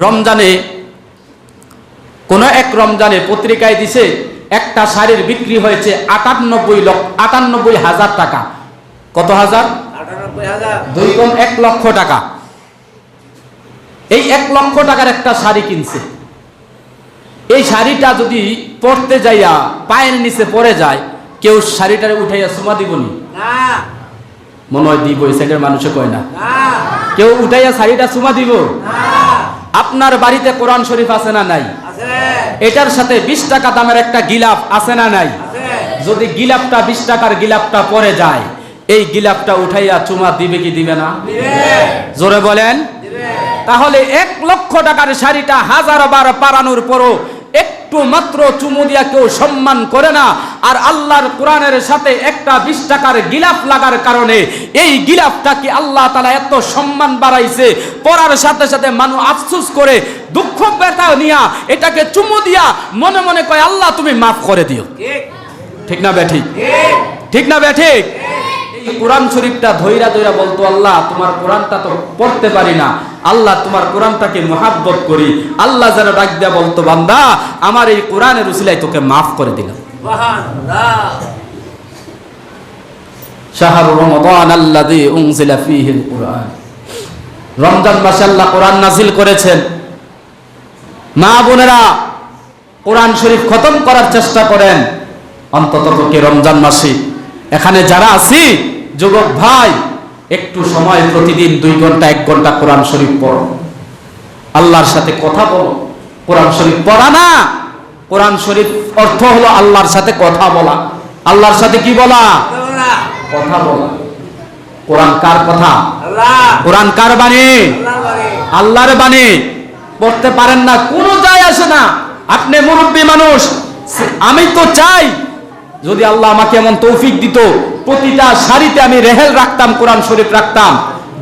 রমজানে কোন এক রমজানে পত্রিকায় দিছে একটা শাড়ির বিক্রি হয়েছে 98,000 টাকা। কত হাজার? 2 গুণ 1 লক্ষ টাকা। এই 1 লক্ষ টাকার একটা শাড়ি কিনছে। এই শাড়িটা যদি পরতে যাইয়া পায়ের নিচে পড়ে যায়, কেউ শাড়িটারে উঠাইয়া চুমা দিবনি? মনে হয় দিব, এই সাইডের মানুষে কয় না। কেউ উঠাইয়া শাড়িটা চুমা দিব? আপনার বাড়িতে কোরআন শরীফ আছে না নাই? এটার সাথে 20 টাকা দামের একটা গিলাফ আছে না নাই? যদি গিলাফটা 20 টাকার গিলাফটা পরে যায়, এই গিলাফটা উঠাইয়া চুমা দিবে কি দিবে না? জোরে বলেন। তাহলে 1 লক্ষ টাকার শাড়িটা 1000 বার পারানোর পরও একটু মাত্র চুমু দিয়া কেউ সম্মান করে না, আর আল্লাহর কোরআনের সাথে একটা 20 টাকার গিলাফ লাগার কারণে এই গিলাফটা কি আল্লাহ তাআলা এত সম্মান বাড়াইছে, পড়ার সাথে সাথে মানুষ আফসোস করে দুঃখ ব্যথা নিয়া এটাকে চুমু দিয়া মনে মনে কয় আল্লাহ তুমি মাফ করে দিও। ঠিক না বেঠিক? ঠিক না বেঠিক? কোরআন শরীফটা ধইরা ধইরা বলতো, আল্লাহ তোমার কোরআনটা তো পড়তে পারি না, আল্লাহ তোমার কোরআনটাকে মুহাব্বত করি। আল্লাহ যেন ডাক দিয়া বলতো, বান্দা আমার এই কোরআনের উসিলায় তোকে মাফ করে দিলাম। সুবহানাল্লাহ। শাহরু রমাদান আল্লাযী উনজিলা ফীহিল কুরআন। রমজান মাসে আল্লাহ কোরআন নাযিল করেছেন। মা বোনেরা কোরআন শরীফ খতম করার চেষ্টা করেন অন্ততপক্ষে রমজান মাসে। এখানে যারা আছি যুবক ভাই, একটু সময় প্রতিদিন 2 ঘন্টা 1 ঘন্টা কোরআন শরীফ পড়ো, আল্লাহর সাথে কথা বলো। কোরআন শরীফ পড়া না, কোরআন শরীফ অর্থ হলো আল্লাহর সাথে কথা বলা। আল্লাহর সাথে কি বলা? কথা বলা। কোরআন কার কথা? কোরআন কার বাণী? আল্লাহর বাণী। পড়তে পারেন না, কোনো যায় আসে না। আপনি মুরব্বী মানুষ, আমি তো চাই যদি আল্লাহ আমাকে এমন তৌফিক দিত, প্রতিটা শাড়িতে আমি রেহেল রাখতাম, কোরআন শরীফ রাখতাম,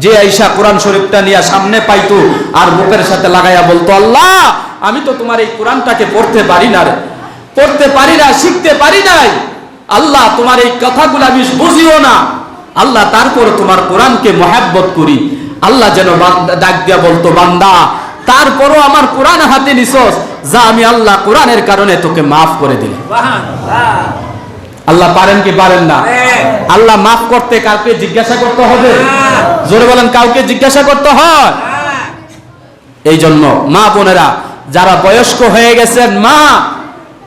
যে আয়েশা কোরআন শরীফটা নিয়ে সামনে পাইতো আর বুকের সাথে লাগাইয়া বলতো, আল্লাহ আমি তো তোমার এই কোরআনটাকে পড়তে পারি না রে, পড়তে পারি না, শিখতে পারি নাই, আল্লাহ তোমার এই কথাগুলো আমি বুঝিও না, আল্লাহ তারপর তোমার কোরআনকে মহব্বত করি। আল্লাহ যেন ডাক দিয়া বলতো, বান্দা তারপরও আমার কোরআন হাতে নিছস, যা আমি আল্লাহ কোরআনের কারণে তোকে মাফ করে দিলাম। আল্লাহ পারেন কি পারেন না? আল্লাহ মাফ করতে কাউকে জিজ্ঞাসা করতে হবে? জোরে বলেন, কাউকে জিজ্ঞাসা করতে হয়? এই জন্য মা বোনেরা যারা বয়স্ক হয়ে গেছেন, মা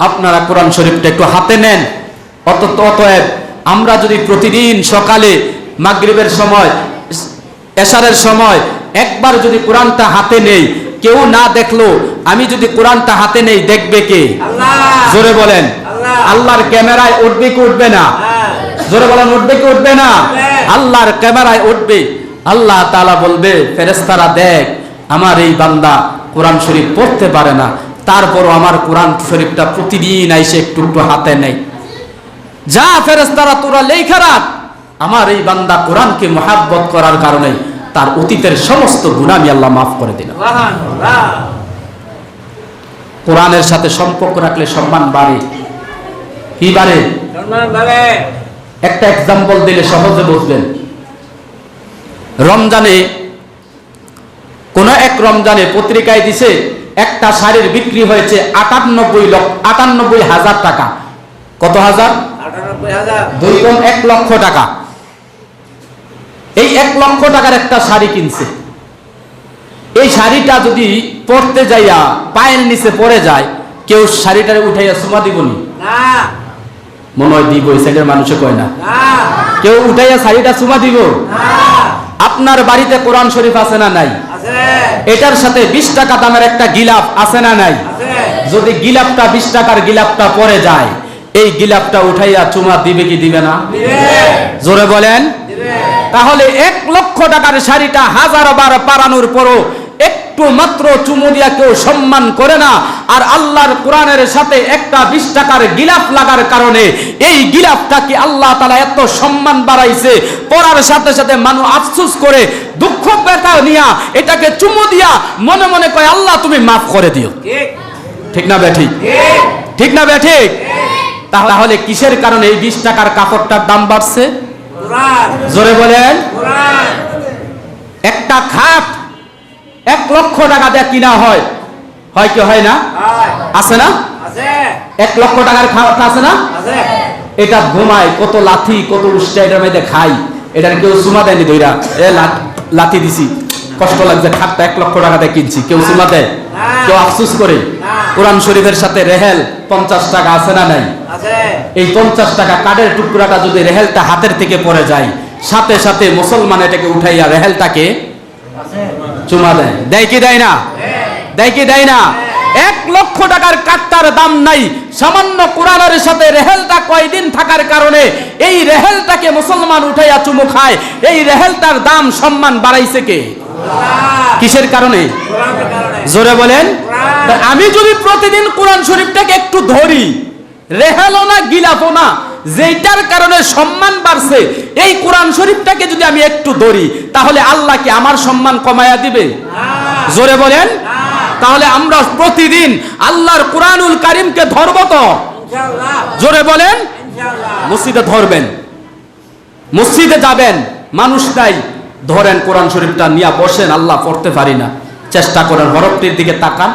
আপনারা কোরআন শরীফটা একটু হাতে নেন। অতএব আমরা যদি প্রতিদিন সকালে, মাগরিবের সময়, এশারের সময় একবার যদি কোরআনটা হাতে নেই, কেউ না দেখলো আমি যদি কোরআনটা হাতে নেই, দেখবে কে? জোরে বলেন। আল্লাহর ক্যামেরায় উঠবে কি উঠবে না? জোরে বলেন, উঠবে কি উঠবে না? আল্লাহর ক্যামেরায় উঠবে। আল্লাহ তাআলা বলবে, ফেরেশতারা দেখ আমার এই বান্দা কোরআন শরীফ পড়তে পারে না, তারপরও আমার কোরআন শরীফটা প্রতিদিন আইসে একটু একটু হাতে নেয়। যা ফেরেশতারা তোরা লেখা রাখ, আমার এই বান্দা কোরআনকে মুহাব্বত করার কারণে তার অতীতের সমস্ত গুনাহ আমি আল্লাহ মাফ করে দিলাম। কোরআনের সাথে সম্পর্ক রাখলে সম্মান বাড়ে। কি বাড়ে? সম্মান বাড়ে। একটা एग्जांपल দিলে সহজে বুঝবেন। রমজানে কোন এক রমজানে পত্রিকায় দিছে একটা শাড়ির বিক্রি হয়েছে 98,000 টাকা। কত হাজার? 98,000। 2 গুণ 1 লক্ষ টাকা। এই 1 লক্ষ টাকার একটা শাড়ি কিনছে। এই শাড়িটা যদি পরতে যাইয়া পায়ের নিচে পড়ে যায়, কেউ শাড়িটারে উঠাইয়া চুমা দিবনি? না। মনে হয় দিব, এই সাইডের মানুষে কয় না। কেউ উঠাইয়া শাড়িটা চুমা দিব? না। আপনার বাড়িতে কোরআন শরীফ আছে না নাই? আছে। এটার সাথে 20 টাকা দামের একটা গিলাফ আছে না নাই? আছে। যদি গিলাফটা 20 টাকার গিলাফটা পরে যায়, এই গিলাফটা উঠাইয়া চুমা দিবে কি দিবে না? দিবে। জোরে বলেন। দিবে। তাহলে 1 লক্ষ টাকার শাড়িটা 1000 বার পারানোর পরও একটু মাত্র চুমু দিয়া কেউ সম্মান করে না, আর আল্লাহর কোরআনের সাথে একটা 20 টাকার গিলাফ লাগার কারণে এই গিলাফটা কি আল্লাহ তাআলা এত সম্মান বাড়াইছে, পড়ার সাথে সাথে মানুষ আফসোস করে দুঃখ ব্যথা নিয়া এটাকে চুমু দিয়া মনে মনে কয় আল্লাহ তুমি মাফ করে দিও। ঠিক না বেঠিক? ঠিক না বেঠিক? তাহলে কিসের কারণে এই 20 টাকার কাপড়টার দাম বাড়ছে? কোরআন। জোরে বলেন। কোরআন। একটা খাট 1 লক্ষ টাকা দিয়ে কিনা হয়, হয় কি হয় না? আছে না? 1 লক্ষ টাকার খাওয়াটা আছে না? এটা ঘুমায় কত লাথি কত উষ্টা এটার মধ্যে খাই, এটার কেউ চুমা দেয়নি দইরা, লাথি দিছি কষ্ট লাগছে, খাটটা 1 লক্ষ টাকা দিয়ে কিনছি, কেউ চুমা দেয়? কেউ আফসোস করে? কোরআন শরীফের সাথে রেহেল 50 টাকা আছে না নাই? এই 50 টাকা কাঠের টুকরাটা যদি রেহেলটা হাতের থেকে পড়ে যায়, সাথে সাথে মুসলমান এটাকে উঠাইয়া রেহেলটাকে চুমা দেয়, দেয় কি দেয় না? দেয় কি দেয় না? 1 লক্ষ টাকার কাঠটার দাম নাই, সামান্য কোরআনের সাথে রেহেলটা কয়দিন থাকার কারণে এই রেহেলটাকে মুসলমান উঠাইয়া চুমু খায়। এই রেহেলটার দাম সম্মান বাড়াইছে কে? কিসের কারণে? জোরে বলেন। আমি যদি প্রতিদিন কোরআন শরীফটাকে একটু ধরি, রেহেলও না গিলাফও না, যেটার কারণে সম্মান বাড়ছে, এই কোরআন শরীফটাকে যদি আমি একটু ধরি, তাহলে আল্লাহ কি আমার সম্মান কমায়া দিবে? জোরে বলেন। তাহলে আমরা প্রতিদিন আল্লাহর কোরআনুল কারীমকে ধরব তো? জোরে বলেন। মসজিদে ধরবেন, মসজিদে যাবেন, মানুষ নাই, ধরেন কোরআন শরীফটা নিয়ে বসেন। আল্লাহ পড়তে পারি না, চেষ্টা করেন, হরফটির দিকে তাকান,